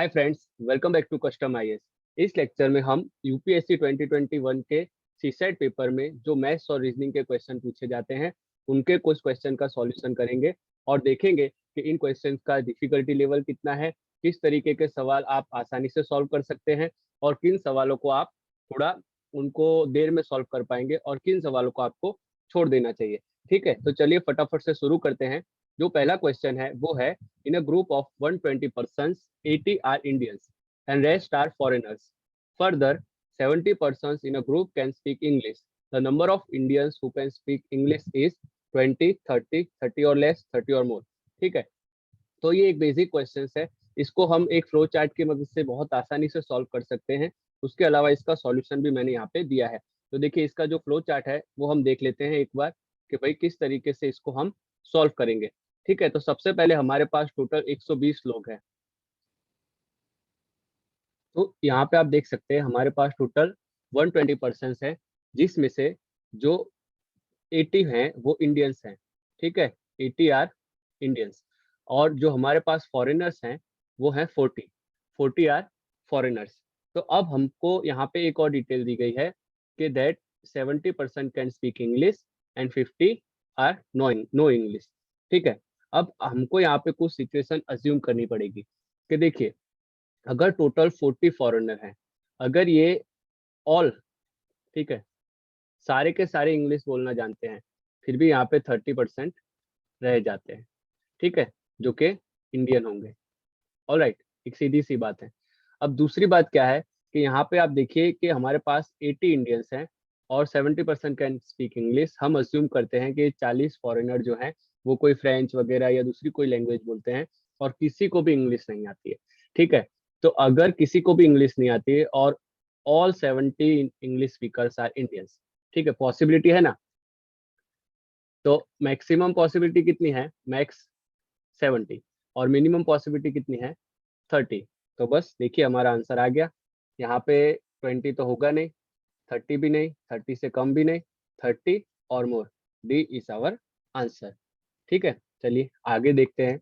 Hi friends, welcome back to Custom IAS. इस lecture में हम यूपीएससी 2021 के सीसेट पेपर में जो मैथ्स और रीजनिंग के क्वेश्चन पूछे जाते हैं उनके कुछ क्वेश्चन का सॉल्यूशन करेंगे और देखेंगे कि इन क्वेश्चन का डिफिकल्टी लेवल कितना है, किस तरीके के सवाल आप आसानी से सॉल्व कर सकते हैं और किन सवालों को आप थोड़ा उनको देर में सॉल्व कर पाएंगे और किन सवालों को आपको छोड़ देना चाहिए। ठीक है, तो चलिए फटाफट से शुरू करते हैं। जो पहला क्वेश्चन है वो है, in a group of 120 persons, 80 are Indians and rest are foreigners. Further, 70 persons in a group can speak English. The number of Indians who can speak English is 20, 30, 30 or less, 30 or more. ठीक है, तो ये एक basic question है। इसको हम एक flow chart की मदद से बहुत आसानी से सॉल्व कर सकते हैं। उसके अलावा इसका सॉल्यूशन भी मैंने यहाँ पे दिया है। तो देखिए, इसका जो फ्लो चार्ट है वो हम देख लेते हैं एक बार कि भाई किस तरीके से इसको हम सॉल्व करेंगे। ठीक है, तो सबसे पहले हमारे पास टोटल 120 लोग हैं। तो यहाँ पे आप देख सकते हैं हमारे पास टोटल 120 पर्सन है, जिसमें से जो 80 हैं वो इंडियंस हैं। ठीक है, 80 आर इंडियंस। और जो हमारे पास फॉरेनर्स हैं वो हैं 40 आर फॉरेनर्स। तो अब हमको यहाँ पे एक और डिटेल दी गई है कि that 70% can speak English and 50 are no English. ठीक है, अब हमको यहाँ पे कुछ सिचुएशन अज्यूम करनी पड़ेगी कि देखिए, अगर टोटल 40 फॉरेनर हैं, अगर ये ऑल, ठीक है, सारे के सारे इंग्लिश बोलना जानते हैं, फिर भी यहाँ पे 30% रह जाते हैं। ठीक है, जो कि इंडियन होंगे। ऑलराइट, एक सीधी सी बात है। अब दूसरी बात क्या है कि यहाँ पे आप देखिए कि हमारे पास 80 इंडियंस हैं और 70% कैन स्पीक इंग्लिश। हम अज्यूम करते हैं कि 40 फॉरेनर जो हैं वो कोई फ्रेंच वगैरह या दूसरी कोई लैंग्वेज बोलते हैं और किसी को भी इंग्लिश नहीं आती है। ठीक है, तो अगर किसी को भी इंग्लिश नहीं आती है और all 70 English speakers are Indians, ठीक है, पॉसिबिलिटी है ना। तो मैक्सिमम पॉसिबिलिटी कितनी है, मैक्स 70, और मिनिमम पॉसिबिलिटी कितनी है, 30। तो बस देखिए हमारा आंसर आ गया। यहाँ पे 20 तो होगा नहीं, 30 भी नहीं, 30 से कम भी नहीं, 30 और more. D is our answer. ठीक है, चलिए आगे देखते हैं।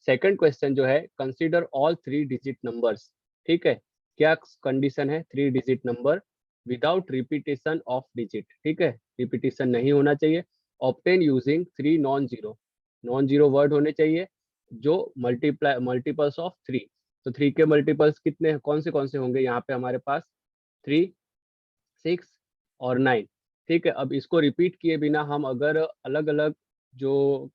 सेकंड क्वेश्चन जो है, कंसीडर ऑल 3 डिजिट नंबर्स। ठीक है, क्या कंडीशन है, 3 digit number without repetition of digit. ठीक है, रिपीटेशन नहीं होना चाहिए। Obtain using 3 non zero word होने चाहिए जो मल्टीपल्स ऑफ 3। तो 3 के मल्टीपल्स कितने, कौन से होंगे, यहाँ पे हमारे पास 3, 6 और 9। ठीक है, अब इसको रिपीट किए बिना हम अगर अलग अलग जो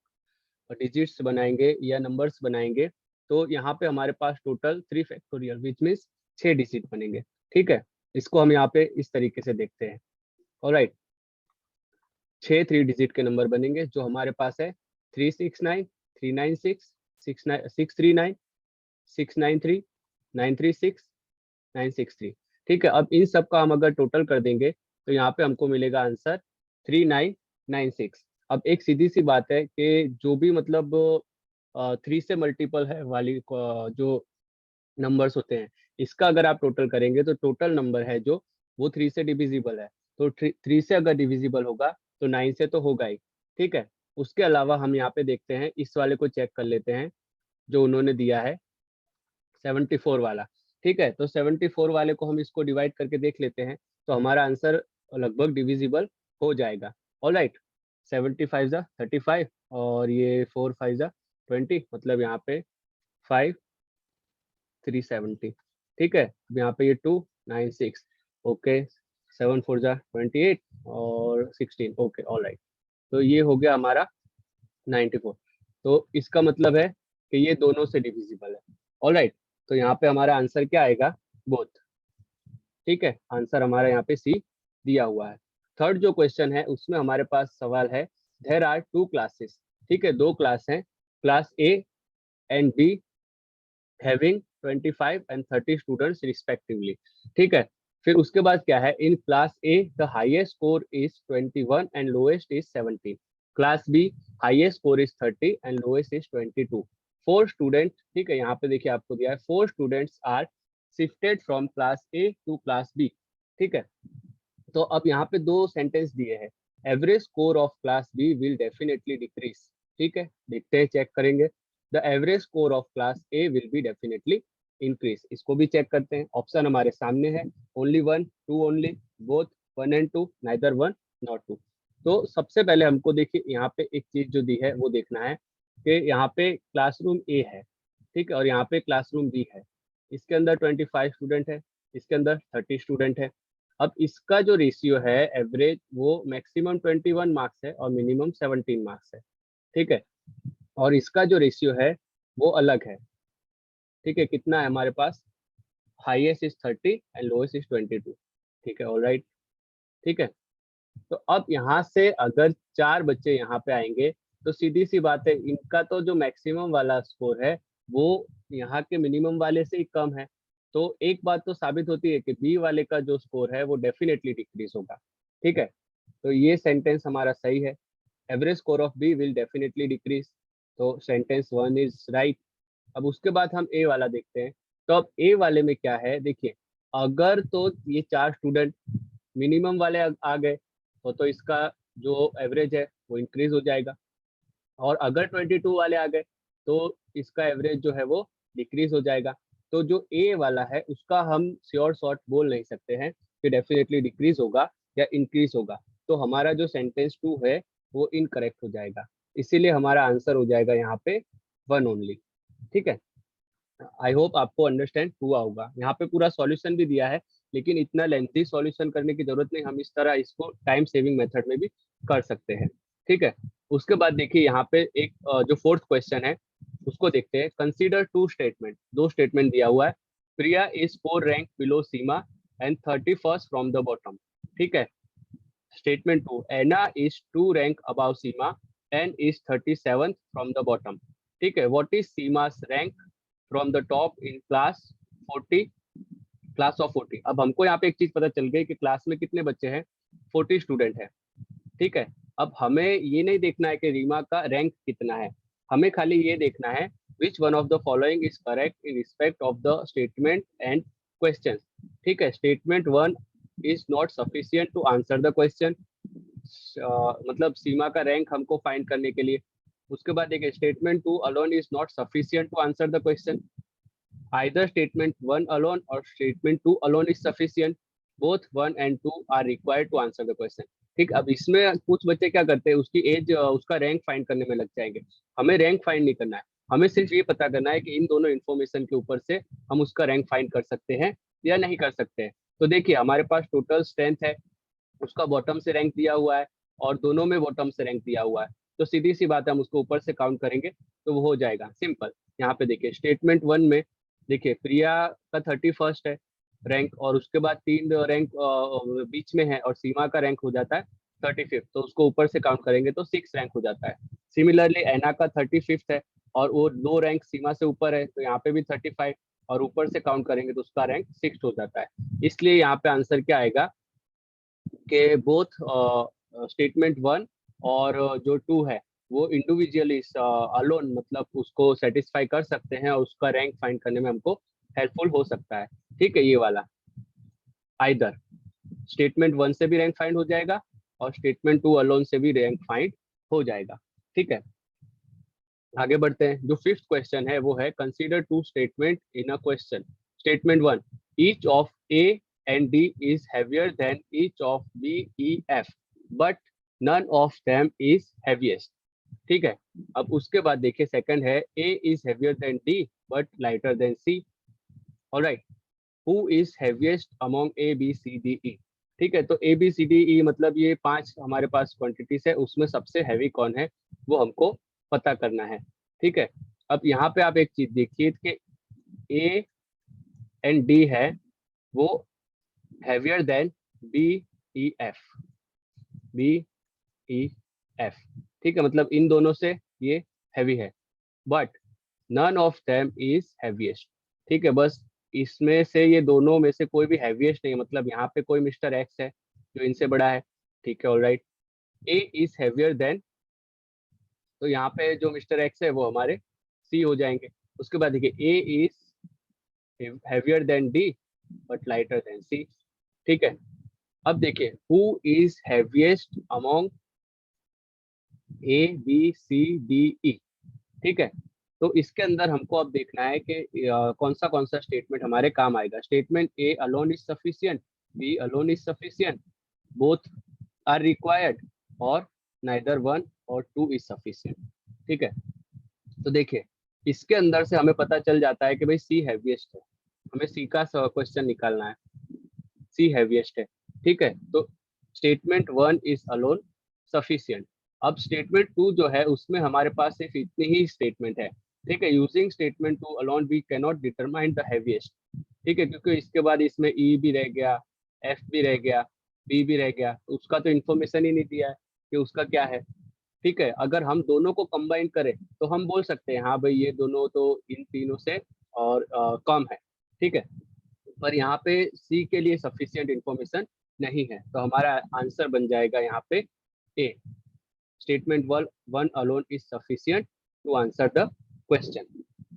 डिजिट्स बनाएंगे या नंबर्स बनाएंगे तो यहाँ पे हमारे पास total 3 factorial which means 6 digit बनेंगे। ठीक है, इसको हम यहाँ पे इस तरीके से देखते हैं। ऑलराइट, 6 3 डिजिट के नंबर बनेंगे जो हमारे पास है 369, 396, 639, 693, 936, 963। ठीक है, अब इन सब का हम अगर टोटल कर देंगे तो यहाँ पे हमको मिलेगा आंसर 3996। अब एक सीधी सी बात है कि जो भी मतलब 3 से मल्टीपल है वाली जो नंबर्स होते हैं, इसका अगर आप टोटल करेंगे तो टोटल नंबर है जो वो 3 से डिविजिबल है। तो 3 से अगर डिविजिबल होगा तो 9 से तो होगा ही। ठीक है, उसके अलावा हम यहाँ पे देखते हैं, इस वाले को चेक कर लेते हैं जो उन्होंने दिया है 74 वाला। ठीक है, तो 74 वाले को हम इसको डिवाइड करके देख लेते हैं तो हमारा आंसर लगभग डिविजिबल हो जाएगा। ऑलराइट, 75 जा 35 और ये 4 5 जा 20, मतलब यहाँ पे 5 370। ठीक है, अब यहाँ पे ये 296। ओके, 7 4 जा 28 और 16। ओके, ऑलराइट, तो ये हो गया हमारा 94। तो इसका मतलब है कि ये दोनों से डिविजिबल है। ऑलराइट, तो यहाँ पे हमारा आंसर क्या आएगा, बोथ। ठीक है, आंसर हमारा यहाँ पे सी दिया हुआ है। थर्ड जो क्वेश्चन है उसमें हमारे पास सवाल है, देयर आर 2 क्लासेस। ठीक है, 2 क्लास हैं, class A and B having 25 and 30 students respectively. ठीक है, फिर उसके बाद क्या है, in class A the highest score is 21 and lowest is 17। Class B highest score is 30 and lowest is 22। 4 student, ठीक है, यहाँ पे देखिए आपको दिया है 4 students are shifted from class A to class B. ठीक है, तो अब यहाँ पे 2 सेंटेंस दिए हैं, average score of class B will definitely decrease. ठीक है, देखते हैं, चेक करेंगे। The average score of class A will be definitely increase. इसको भी चेक करते हैं, ऑप्शन हमारे सामने है, only one, two only, both, one and two, neither one not two. तो सबसे पहले हमको देखिए यहाँ पे एक चीज जो दी है वो देखना है कि यहाँ पे क्लासरूम ए है, ठीक है, और यहाँ पे क्लासरूम बी है। इसके अंदर 25 स्टूडेंट है, इसके अंदर 30 स्टूडेंट है। अब इसका जो रेशियो है एवरेज, वो मैक्सिमम 21 मार्क्स है और मिनिमम 17 मार्क्स है, ठीक है। और इसका जो रेशियो है वो अलग है, ठीक है। कितना है हमारे पास, highest is 30 and lowest is 22, ठीक है, ऑलराइट, ठीक है। तो अब यहाँ से अगर 4 बच्चे यहाँ पे आएंगे तो सीधी सी बात है, इनका तो जो मैक्सिमम वाला स्कोर है वो यहाँ के मिनिमम वाले से ही कम है। तो एक बात तो साबित होती है कि बी वाले का जो स्कोर है वो डेफिनेटली डिक्रीज होगा, ठीक है। तो ये सेंटेंस हमारा सही है, average score of B will definitely decrease. तो सेंटेंस 1 इज राइट। अब उसके बाद हम ए वाला देखते हैं। तो अब ए वाले में क्या है, देखिए, अगर तो ये 4 स्टूडेंट मिनिमम वाले आ गए तो इसका जो एवरेज है वो इंक्रीज हो जाएगा, और अगर 22 वाले आ गए तो इसका एवरेज जो है वो डिक्रीज हो जाएगा। तो जो ए वाला है उसका हम श्योर शॉर्ट बोल नहीं सकते हैं कि डेफिनेटली डिक्रीज होगा या इंक्रीज होगा। तो हमारा जो सेंटेंस 2 है वो इनकरेक्ट हो जाएगा, इसीलिए हमारा आंसर हो जाएगा यहाँ पे 1 ओनली, ठीक है। आई होप आपको अंडरस्टैंड हुआ होगा। यहाँ पे पूरा सॉल्यूशन भी दिया है, लेकिन इतना लेंथी सॉल्यूशन करने की जरूरत नहीं, हम इस तरह इसको टाइम सेविंग मेथड में भी कर सकते हैं, ठीक है। उसके बाद देखिए यहाँ पे एक जो फोर्थ क्वेश्चन है उसको देखते हैं। कंसीडर टू स्टेटमेंट, 2 स्टेटमेंट दिया हुआ है। Priya is 4 rank below Seema and 31st from the bottom, ठीक है। Statement 2, Anna is 2 rank above Seema and is 37th from the bottom, ठीक है। What is Seema's rank from the top in class 40, class of 40। अब हमको यहाँ पे एक चीज पता चल गई कि क्लास में कितने बच्चे हैं, 40 स्टूडेंट है, ठीक है। अब हमें ये नहीं देखना है कि रीमा का रैंक कितना है, हमें खाली ये देखना है which one of the following is correct in respect of the statement and question, ठीक है। Statement 1 is not sufficient to answer the question, मतलब सीमा का रैंक हमको फाइंड करने के लिए। उसके बाद देखिए statement 2 alone is not sufficient to answer the question, either statement 1 alone or statement 2 alone is sufficient, both 1 and 2 are required to answer the question, ठीक। अब इसमें कुछ बच्चे क्या करते हैं, उसकी एज उसका रैंक फाइंड करने में लग जाएंगे। हमें रैंक फाइंड नहीं करना है, हमें सिर्फ ये पता करना है कि इन दोनों इन्फॉर्मेशन के ऊपर से हम उसका रैंक फाइंड कर सकते हैं या नहीं कर सकते हैं। तो देखिए हमारे पास टोटल स्ट्रेंथ है, उसका बॉटम से रैंक दिया हुआ है और दोनों में बॉटम से रैंक दिया हुआ है। तो सीधी सी बात है, हम उसको ऊपर से काउंट करेंगे तो वो हो जाएगा सिंपल। यहाँ पे देखिए स्टेटमेंट 1 में देखिए प्रिया का 31st है रैंक, और उसके बाद 3 रैंक बीच में है और सीमा का रैंक हो जाता है 35th, तो उसको ऊपर से काउंट करेंगे तो 6 रैंक हो जाता है। सिमिलरली एना का 35th है और वो 2 रैंक सीमा से ऊपर है, तो यहाँ पे भी 35 और ऊपर से काउंट करेंगे तो उसका रैंक 6 हो जाता है। इसलिए यहाँ पे आंसर क्या आएगा कि बोथ स्टेटमेंट 1 और जो 2 है वो इंडिविजुअली अलोन मतलब उसको सेटिस्फाई कर सकते हैं और उसका रैंक फाइंड करने में हमको हेल्पफुल हो सकता है, ठीक है। ये वाला आइदर स्टेटमेंट 1 से भी रैंक फाइंड हो जाएगा और स्टेटमेंट 2 अलोन से भी रैंक फाइंड हो जाएगा, ठीक है। आगे बढ़ते हैं। जो फिफ्थ क्वेश्चन है वो है consider two statement in a question. Statement 1, each of A and D is heavier than each of B E F but none of them is heaviest, ठीक है। अब उसके बाद देखिए सेकंड है A is heavier than D but lighter than C, alright. Who is heaviest among A B C D E, ठीक है। तो ए बी सी डी ई मतलब ये 5 हमारे पास क्वांटिटीज है, उसमें सबसे हैवी कौन है वो हमको पता करना है, ठीक है। अब यहाँ पे आप एक चीज देखिए कि ए एंड डी है वो heavier than B E F, B E F, ठीक है। मतलब इन दोनों से ये हैवी है, but none of them is heaviest, ठीक है। बस इसमें से ये दोनों में से कोई भी हैवीएस्ट नहीं है, मतलब यहाँ पे कोई मिस्टर एक्स है जो इनसे बड़ा है, ठीक है, alright. A is heavier then, तो यहाँ पे जो मिस्टर एक्स है वो हमारे सी हो जाएंगे। उसके बाद देखिए A is heavier than D but lighter than C, ठीक है। अब देखिए who is heaviest among A B C D E, ठीक है। तो इसके अंदर हमको अब देखना है कि कौन सा स्टेटमेंट हमारे काम आएगा। Statement A alone is sufficient, B alone is sufficient, both are required, और नाइदर वन और टू इज सफिशिएंट। ठीक है, तो देखिए इसके अंदर से हमें पता चल जाता है कि भाई सी हैवीएस्ट है, हमें सी का क्वेश्चन निकालना है, सी हैवीएस्ट है। ठीक है, तो statement one is alone sufficient. अब स्टेटमेंट टू जो है उसमें हमारे पास सिर्फ इतनी ही स्टेटमेंट है। ठीक है, using statement two alone we cannot determine the heaviest. ठीक है, क्योंकि इसके बाद इसमें ई भी रह गया, एफ भी रह गया, बी भी रह गया, तो उसका तो इन्फॉर्मेशन ही नहीं दिया है कि उसका क्या है। ठीक है, अगर हम दोनों को कंबाइन करें तो हम बोल सकते हैं हाँ भाई ये दोनों तो इन तीनों से और कम है। ठीक है, पर यहाँ पे सी के लिए सफिशिएंट इंफॉर्मेशन नहीं है, तो हमारा आंसर बन जाएगा यहाँ पे A, statement one alone is sufficient to answer the question.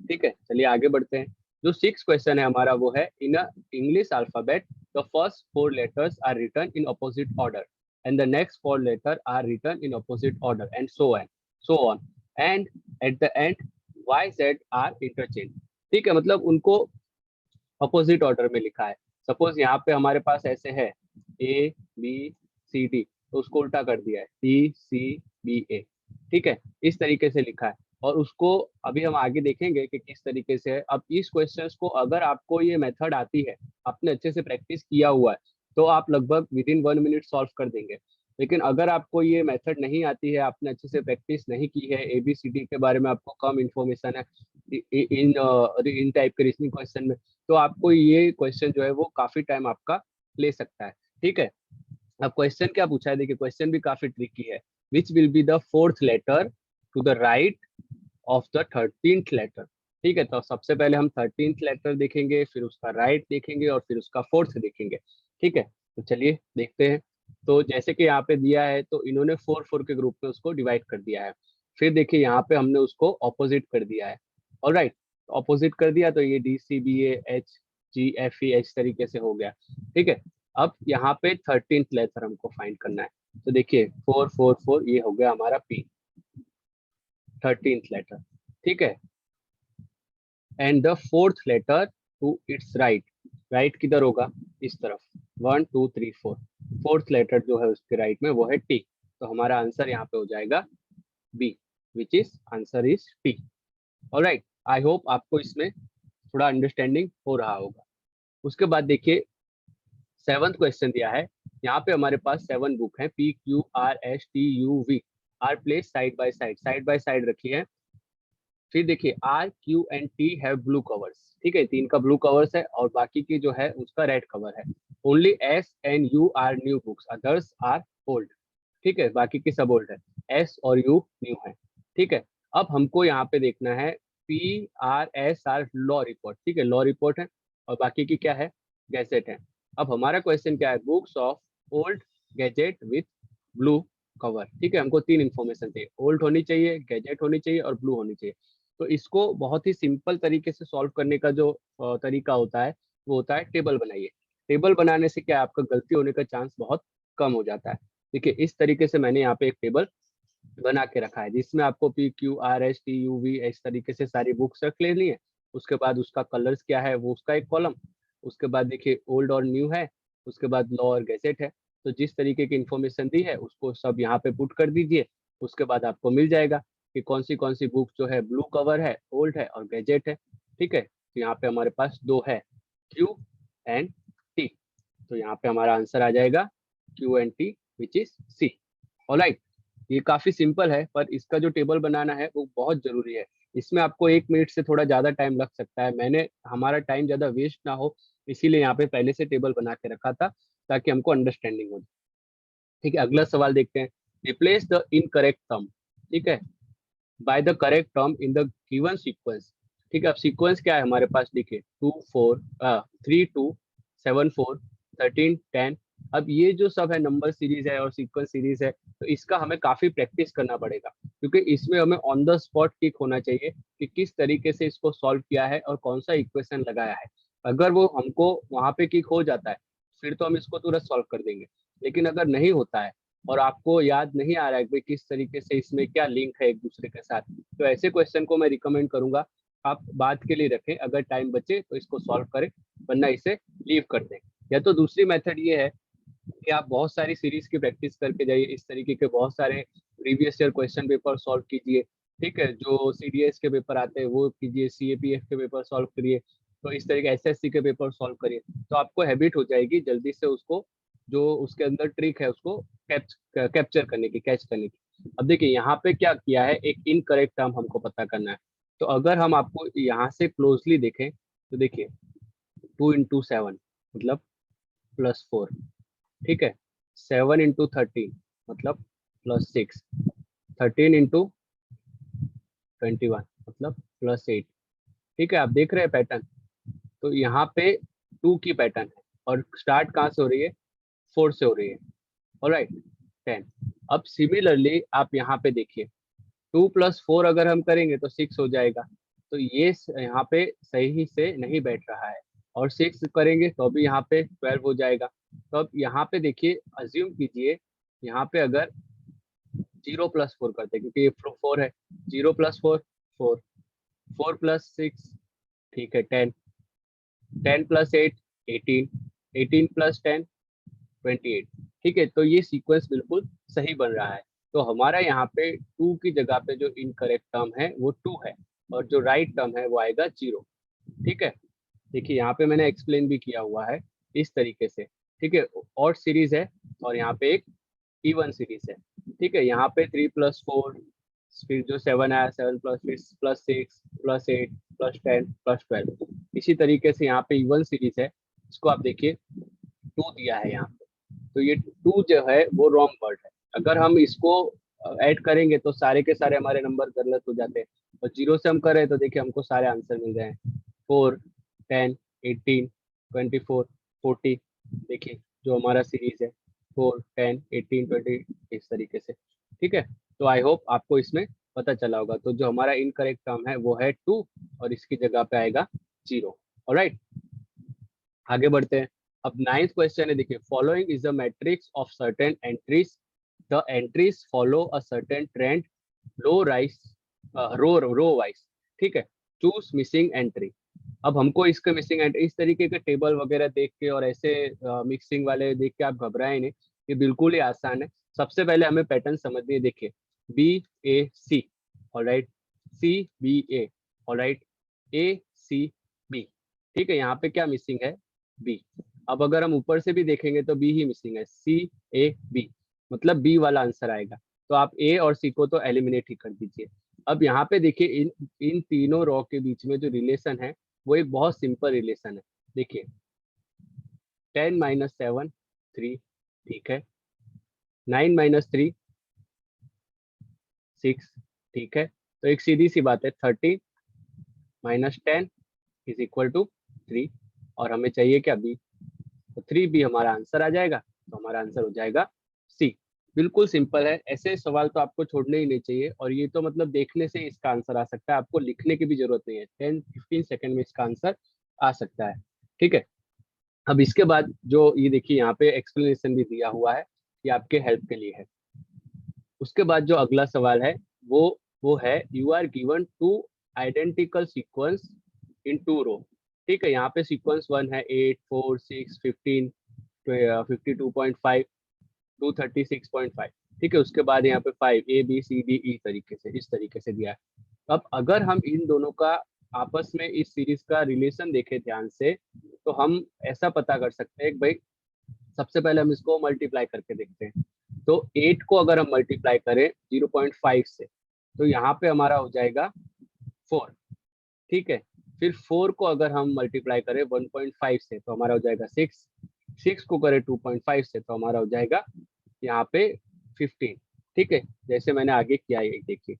ठीक है, चलिए आगे बढ़ते हैं। जो 6 क्वेश्चन है हमारा वो है, in English alphabet the first 4 letters are written in opposite order and the next 4 letters are written in opposite order and so on and at the end y z are interchanged। ठीक है, मतलब उनको opposite order में लिखा है। Suppose यहाँ पे हमारे पास ऐसे है ए बी सी डी, तो उसको उल्टा कर दिया है सी सी बी ए। ठीक है, इस तरीके से लिखा है, और उसको अभी हम आगे देखेंगे कि किस तरीके से है। अब इस क्वेश्चंस को अगर आपको ये मेथड आती है, आपने अच्छे से प्रैक्टिस किया हुआ है, तो आप लगभग विद इन 1 मिनट सॉल्व कर देंगे। लेकिन अगर आपको ये मेथड नहीं आती है, आपने अच्छे से प्रैक्टिस नहीं की है, ABCD के बारे में आपको कम इन्फॉर्मेशन है इन टाइप के रीजनिंग क्वेश्चन में, तो आपको ये क्वेश्चन जो है वो काफी टाइम आपका ले सकता है। ठीक है, अब क्वेश्चन क्या पूछा है, देखिए क्वेश्चन भी काफी ट्रिकी है। Which will be the 4th letter to the right of the 13th letter. ठीक है, तो सबसे पहले हम 13th लेटर देखेंगे, फिर उसका राइट देखेंगे, और फिर उसका 4th देखेंगे। ठीक है, तो चलिए देखते हैं। तो जैसे कि यहाँ पे दिया है, तो इन्होंने 4 के ग्रुप में उसको डिवाइड कर दिया है। फिर देखिए यहाँ पे हमने उसको ऑपोजिट कर दिया है। ऑलराइट, ऑपोजिट कर दिया तो ये DCBA HGFE तरीके से हो गया। ठीक है, अब यहाँ पे 13th लेटर हमको फाइंड करना है। तो देखिए 4 ये हो गया हमारा P, 13th लेटर। ठीक है, and the 4th letter to its right, right किधर होगा, इस तरफ 1 2 3 4, 4th लेटर जो है उसके राइट में वो है T। तो हमारा आंसर यहाँ पे हो जाएगा B, which is answer is T। Alright, I hope आपको इसमें थोड़ा अंडरस्टैंडिंग हो रहा होगा। उसके बाद देखिए 7th क्वेश्चन दिया है। यहाँ पे हमारे पास 7 बुक हैं, PQRSTUV are place side by side रखी है। फिर देखिए RQT हैव ब्लू कवर्स। ठीक है, 3 का ब्लू कवर्स है और बाकी की जो है उसका रेड कवर है। Only S and U are new books, others are old. ठीक है, बाकी की सब ओल्ड है, S और U न्यू है। ठीक है, अब हमको यहाँ पे देखना है PRSR लॉ रिपोर्ट। ठीक है, लॉ रिपोर्ट है, और बाकी की क्या है, गैजेट है। अब हमारा क्वेश्चन क्या है, books of old gadget with blue cover. ठीक है, हमको 3 इंफॉर्मेशन चाहिए, ओल्ड होनी चाहिए, गैजेट होनी चाहिए, और ब्लू होनी चाहिए। तो इसको बहुत ही सिंपल तरीके से सॉल्व करने का जो तरीका होता है वो होता है टेबल बनाइए। टेबल बनाने से क्या है, आपका गलती होने का चांस बहुत कम हो जाता है। देखिए इस तरीके से मैंने यहाँ पे एक टेबल बना के रखा है, जिसमें आपको PQRSTUV इस तरीके से सारी बुक्स रख लेनी है। उसके बाद उसका कलर्स क्या है वो उसका एक कॉलम, उसके बाद देखिए ओल्ड और न्यू है, उसके बाद लॉ और गैजेट है। तो जिस तरीके की इंफॉर्मेशन दी है उसको सब यहाँ पे पुट कर दीजिए। उसके बाद आपको मिल जाएगा कि कौन सी बुक जो है ब्लू कवर है, ओल्ड है और गैजेट है। ठीक है, तो यहाँ पे हमारे पास 2 है, Q and T। तो यहाँ पे हमारा आंसर आ जाएगा Q and T which is C। Alright, ये काफी सिंपल है, पर इसका जो टेबल बनाना है वो बहुत जरूरी है। इसमें आपको 1 मिनट से थोड़ा ज्यादा टाइम लग सकता है। मैंने हमारा टाइम ज्यादा वेस्ट ना हो इसीलिए यहाँ पे पहले से टेबल बना के रखा था, ताकि हमको अंडरस्टैंडिंग हो जाए। ठीक है, अगला सवाल देखते हैं। रिप्लेस द इनकरेक्ट टर्म, ठीक है, by the correct term in the given sequence. ठीक है, अब सीक्वेंस क्या है हमारे पास, देखिए 3 2 7 4 13 10। अब ये जो सब है नंबर सीरीज है और सीक्वेंस सीरीज है, तो इसका हमें काफी प्रैक्टिस करना पड़ेगा, क्योंकि इसमें हमें ऑन द स्पॉट किक होना चाहिए कि किस तरीके से इसको सॉल्व किया है और कौन सा इक्वेशन लगाया है। अगर वो हमको वहां पे किक हो जाता है फिर तो हम इसको तुरंत सॉल्व कर देंगे, लेकिन अगर नहीं होता है और आपको याद नहीं आ रहा है कि किस तरीके से इसमें क्या लिंक है एक दूसरे के साथ, तो ऐसे क्वेश्चन को मैं रिकमेंड करूंगा आप बात के लिए रखें, अगर टाइम बचे तो इसको सॉल्व करें, वरना इसे लीव कर दें। या तो दूसरी मेथड ये है कि आप बहुत सारी सीरीज की प्रैक्टिस करके जाइए, इस तरीके के बहुत सारे previous year question paper solve कीजिए, ठीक है, जो सीडीएस के पेपर आते हैं वो कीजिए, सीएपीएफ के पेपर सॉल्व करिए, तो इस तरीके एसएससी के पेपर सॉल्व करिए, तो आपको हैबिट हो जाएगी जल्दी से उसको, जो उसके अंदर ट्रिक है उसको कैप्चर करने की, कैच करने की। अब देखिए यहाँ पे क्या किया है, एक इनकरेक्ट टर्म हमको पता करना है, तो अगर हम आपको यहाँ से क्लोजली देखें तो देखिए 2 into 7 मतलब +4, ठीक है, 7 into 13 मतलब +6, 13 into 21 मतलब +8, ठीक है, आप देख रहे हैं पैटर्न, तो यहाँ पे 2 की पैटर्न है और स्टार्ट कहाँ से हो रही है, 4 से हो रही है, ऑलराइट 10। अब सिमिलरली आप यहाँ पे देखिए 2 + 4 अगर हम करेंगे तो 6 हो जाएगा, तो ये यहाँ पे सही से नहीं बैठ रहा है, और 6 करेंगे तो अभी यहाँ पे 12 हो जाएगा। तो अब यहाँ पे देखिए, अज्यूम कीजिए यहाँ पे अगर 0 + 4 करते हैं, क्योंकि ये 4 है, 0 + 4 4, 4 + 6 ठीक है 10, 10 + 8 18, 18 + 10 28, ठीक है, तो ये सीक्वेंस बिल्कुल सही बन रहा है। तो हमारा यहाँ पे 2 की जगह पे जो इनकरेक्ट टर्म है वो 2 है, और जो राइट टर्म है वो आएगा 0, ठीक है। देखिए यहाँ पे मैंने एक्सप्लेन भी किया हुआ है इस तरीके से, ठीक है, ऑड सीरीज है और यहाँ पे एक इवन सीरीज है, ठीक है, यहाँ पे 3 + 4, फिर जो 7 आया 7 +6 +8 +10 +12, इसी तरीके से यहाँ पे इवन सीरीज है, इसको आप देखिए 2 दिया है यहाँ पे, तो ये 2 जो है वो रॉन्ग वर्ड है, अगर हम इसको ऐड करेंगे तो सारे के सारे हमारे नंबर गलत हो जाते हैं, और 0 से हम करें तो देखिए हमको सारे आंसर मिल जाए 4 10 18 24 40, देखिए जो हमारा सीरीज है 4 10 18 20 इस तरीके से, ठीक है। तो आई होप आपको इसमें पता चला होगा, तो जो हमारा इनकरेक्ट टर्म है वो है 2 और इसकी जगह पे आएगा 0, ऑलराइट। आगे बढ़ते हैं। अब 9th क्वेश्चन है, देखिए following is a matrix of certain entries, the entries follow a certain trend, row rise row wise, ठीक है, चूज मिसिंग एंट्री। अब हमको इसके मिसिंग एंट्री, इस तरीके के टेबल वगैरह देख के और ऐसे मिक्सिंग वाले देख के आप घबराए नहीं, ये बिल्कुल ही आसान है। सबसे पहले हमें पैटर्न समझनी है, देखिए BAC, alright, CBA, alright, ACB, ठीक है, यहाँ पे क्या मिसिंग है, बी। अब अगर हम ऊपर से भी देखेंगे तो बी ही मिसिंग है, CAB, मतलब बी वाला आंसर आएगा, तो आप ए और सी को तो एलिमिनेट ही कर दीजिए। अब यहाँ पे देखिए इन इन तीनों रॉ के बीच में जो रिलेशन है वो एक बहुत सिंपल रिलेशन है, देखिए 10 - 7 3, ठीक है, 9 - 3 6, ठीक है, तो एक सीधी सी बात है 13 - 10 = 3, और हमें चाहिए क्या, बी, तो 3B हमारा आंसर आ जाएगा, तो हमारा आंसर हो जाएगा सी। बिल्कुल सिंपल है, ऐसे सवाल तो आपको छोड़ने ही नहीं चाहिए, और ये तो मतलब देखने से इसका आंसर आ सकता है, आपको लिखने की भी जरूरत नहीं है, 10-15 सेकंड में इसका आंसर आ सकता है, ठीक है। अब इसके बाद जो ये देखिए यहाँ पे एक्सप्लेनेशन भी दिया हुआ है, ये आपके हेल्प के लिए है। उसके बाद जो अगला सवाल है वो है you are given two identical sequence in 2 row, ठीक है, यहाँ पे सीक्वेंस 1 है 8 4 6 15 52.5 236.5, ठीक है, उसके बाद यहाँ पे 5 ABCDE तरीके से, इस तरीके से दिया है। अब अगर हम इन दोनों का आपस में इस सीरीज का रिलेशन देखें ध्यान से, तो हम ऐसा पता कर सकते हैं कि भाई सबसे पहले हम इसको मल्टीप्लाई करके देखते हैं, तो 8 को अगर हम मल्टीप्लाई करें 0.5 से, तो यहाँ पे हमारा हो जाएगा 4, ठीक है, फिर 4 को अगर हम मल्टीप्लाई करें 1.5 से तो हमारा हो जाएगा 6, 6 को करें 2.5 से तो हमारा हो जाएगा यहाँ पे 15, ठीक है, जैसे मैंने आगे किया है देखिए।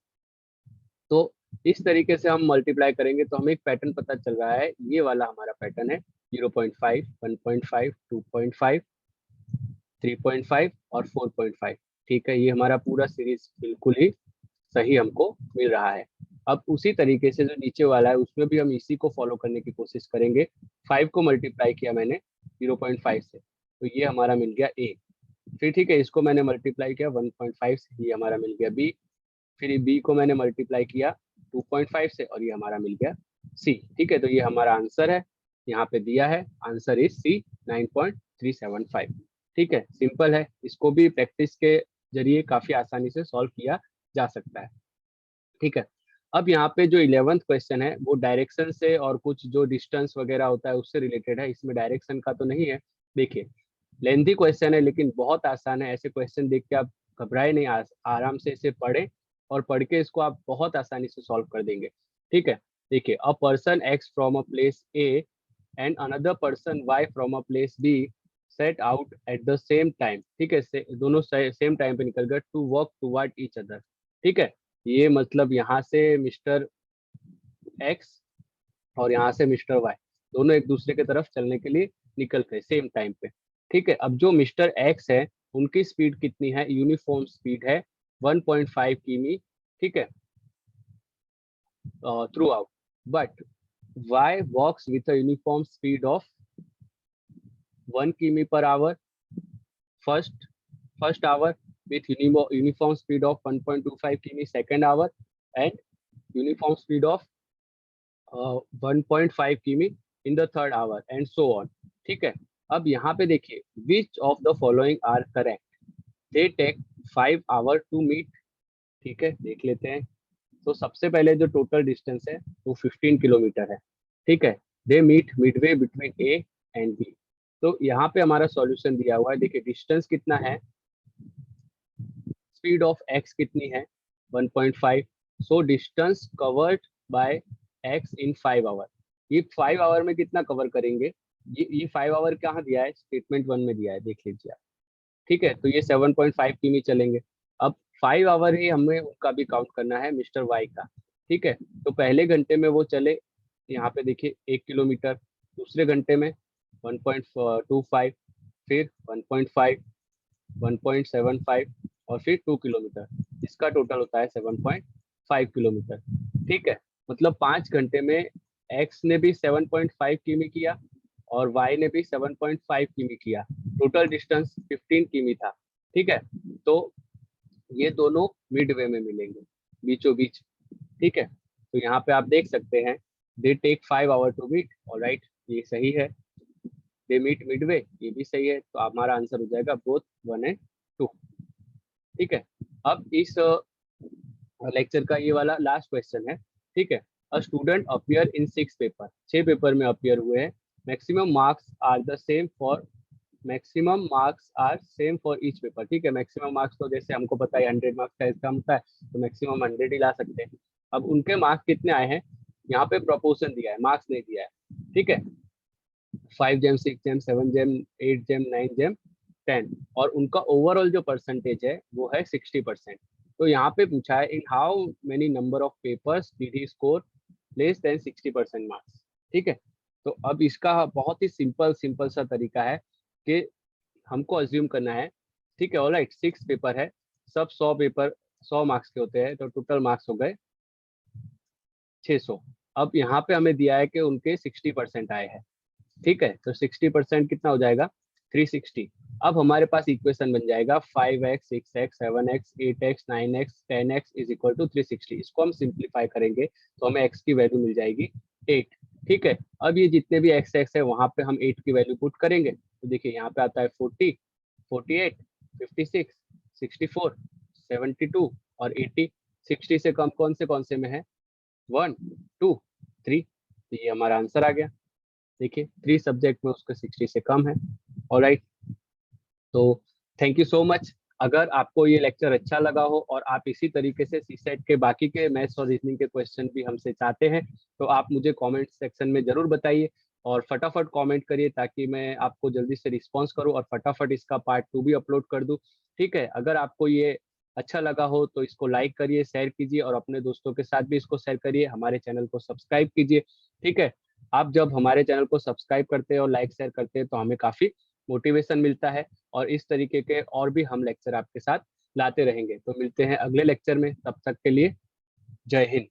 तो इस तरीके से हम मल्टीप्लाई करेंगे तो हमें एक पैटर्न पता चल रहा है, ये वाला हमारा पैटर्न है 0.5 1.5 2.5 3.5 और 4.5, ठीक है, ये हमारा पूरा सीरीज बिल्कुल ही सही हमको मिल रहा है। अब उसी तरीके से जो नीचे वाला है उसमें भी हम इसी को फॉलो करने की कोशिश करेंगे। 5 को मल्टीप्लाई किया मैंने 0.5 से, तो ये हमारा मिल गया ए, फिर ठीक है, इसको मैंने मल्टीप्लाई किया 1.5 से, ये हमारा मिल गया बी। फिर बी को मैंने मल्टीप्लाई किया 2.5 से और ये हमारा मिल गया सी। ठीक है, तो ये हमारा आंसर है, यहाँ पे दिया है आंसर इज सी 9.375। ठीक है, सिंपल है, इसको भी प्रैक्टिस के जरिए काफी आसानी से सॉल्व किया जा सकता है। ठीक है, अब यहाँ पे जो 11th क्वेश्चन है वो डायरेक्शन से और कुछ जो डिस्टेंस वगैरह होता है उससे रिलेटेड है, इसमें डायरेक्शन का तो नहीं है। देखिए, लेंथी क्वेश्चन है लेकिन बहुत आसान है, ऐसे क्वेश्चन देख के आप घबराए नहीं, आराम से इसे पढ़ें और पढ़ के इसको आप बहुत आसानी से सॉल्व कर देंगे। ठीक है, देखिए, a person X from a place A and another person Y from a place B set out at the same time. ठीक है, दोनों सेम टाइम पे निकल गए to work toward each other. ठीक है, ये मतलब यहाँ से मिस्टर एक्स और यहाँ से मिस्टर वाई दोनों एक दूसरे की तरफ चलने के लिए निकल गए सेम टाइम पे। ठीक है, अब जो मिस्टर एक्स है उनकी स्पीड कितनी है, यूनिफॉर्म स्पीड है 1.5 किमी। ठीक है, throughout, but Y walks with a uniform speed of 1 किमी per hour first hour, with uniform speed of 1.25 km second hour, and uniform speed of 1.5 km in the third hour, and so on। ठीक है, अब यहाँ पे देखिए, which of the following are correct? they take 5 hour to meet। ठीक है, देख लेते हैं। तो सबसे पहले जो टोटल डिस्टेंस है वो 15 किलोमीटर है। ठीक है, they meet midway between A and B. तो यहाँ पे हमारा सॉल्यूशन दिया हुआ है, देखिए डिस्टेंस कितना है, स्पीड ऑफ एक्स कितनी है 1.5, so distance covered by X in 5 hour. ये 5 आवर में कितना कवर करेंगे, ये 5 आवर कहाँ दिया है, स्टेटमेंट 1 में दिया है, देख लीजिए आप। ठीक है, तो ये 7.5 किमी चलेंगे। अब 5 आवर ही हमें उनका भी काउंट करना है, मिस्टर वाई का। ठीक है, तो पहले घंटे में वो चले, यहाँ पे देखिए 1 किलोमीटर, दूसरे घंटे में 1.25, फिर 1.5, 1.75 और फिर 2 किलोमीटर, इसका टोटल होता है 7.5 किलोमीटर। ठीक है, मतलब 5 घंटे में एक्स ने भी 7.5 किमी किया और वाई ने भी 7.5 किमी किया, टोटल डिस्टेंस 15 किमी था। ठीक है, तो ये दोनों मिड वे में मिलेंगे, बीचों बीच। ठीक है, तो यहाँ पे आप देख सकते हैं they take 5 hour to meet, alright, ये सही है। दे मीट मिडवे, ये भी सही है, तो हमारा आंसर हो जाएगा बोथ 1 एंड 2। ठीक है, अब इस लेक्चर का ये वाला लास्ट क्वेश्चन है। ठीक है, a student appear in 6 paper, 6 paper में अपियर हुए हैं, maximum marks are the same for, maximum marks are same for each paper. ठीक है, मैक्सिमम मार्क्स तो जैसे हमको पता है 100 मार्क्स का एग्जाम होता है, तो मैक्सिमम 100 ही ला सकते हैं। अब उनके मार्क्स कितने आए हैं, यहाँ पे प्रोपोर्शन दिया है, मार्क्स नहीं दिया है। ठीक है, 5 gem, 6 gem, 7 gem, 8 gem, 9 gem, 10, और उनका ओवरऑल जो परसेंटेज है वो है 60%। तो यहाँ पे पूछा है in how many number of papers did he score less than 60% marks. ठीक है, तो अब इसका बहुत ही सिंपल सा तरीका है कि हमको अज्यूम करना है। ठीक है, ऑलराइट, 6 पेपर है, सब 100 पेपर 100 मार्क्स के होते हैं, तो टोटल मार्क्स हो गए 600। अब यहाँ पे हमें दिया है कि उनके 60% आए हैं। ठीक है, तो 60% कितना हो जाएगा 360। अब हमारे पास इक्वेशन बन जाएगा 5x, 6x, 7x, 8x, 9x, 10x is equal to 360। इसको हम सिंप्लीफाई करेंगे तो हमें x की वैल्यू मिल जाएगी 8। ठीक है, अब ये जितने भी x है वहां पे हम 8 की वैल्यू पुट करेंगे, तो देखिए यहाँ पे आता है 40, 48, 56, 64, 72 और 80। 60 से कम कौन से में है, 1, 2, 3, तो ये हमारा आंसर आ गया। देखिए 3 सब्जेक्ट में उसका 60 से कम है। ऑलराइट, तो थैंक यू सो मच। अगर आपको ये लेक्चर अच्छा लगा हो और आप इसी तरीके से सीसेट के बाकी के मैथ्स और रीजनिंग के क्वेश्चन भी हमसे चाहते हैं, तो आप मुझे कमेंट सेक्शन में जरूर बताइए और फटाफट कमेंट करिए ताकि मैं आपको जल्दी से रिस्पॉन्स करूं और फटाफट इसका पार्ट 2 भी अपलोड कर दूं। ठीक है, अगर आपको ये अच्छा लगा हो तो इसको लाइक करिए, शेयर कीजिए और अपने दोस्तों के साथ भी इसको शेयर करिए, हमारे चैनल को सब्सक्राइब कीजिए। ठीक है, आप जब हमारे चैनल को सब्सक्राइब करते हैं और लाइक शेयर करते हैं तो हमें काफ़ी मोटिवेशन मिलता है और इस तरीके के और भी हम लेक्चर आपके साथ लाते रहेंगे। तो मिलते हैं अगले लेक्चर में, तब तक के लिए जय हिंद।